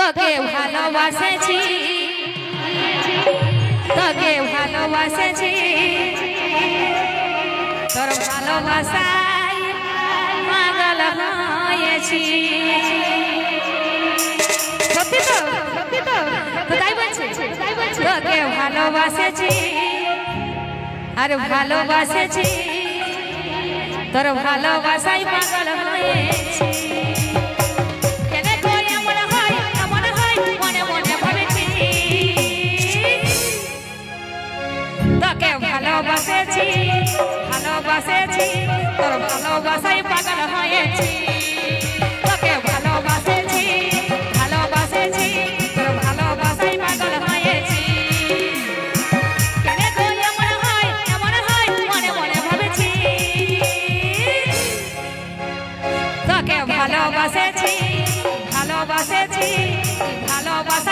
তোকে ভালোবাসেছি, তোকে ভালোবাসেছি, তোর ভালোবাসায় পাগল হয়েছি। সত্যি তো, সত্যি তো, তাই বলছে, তোকে ভালোবাসেছি আর ভালোবাসেছি, তোর ভালোবাসায় পাগল হয়েছি। ভালোবাসেছি, ভালোবাসেছি, তোর ভালোবাসায় পাগল হয়েছি। তোকে ভালোবাসেছি, ভালোবাসেছি, তোর ভালোবাসায় পাগল হয়েছি। কেন তুই এমন হয়, এমন হয়, মনে মনে ভাবেছি। তোকে ভালোবাসেছি, ভালোবাসেছি, ভালোবাসা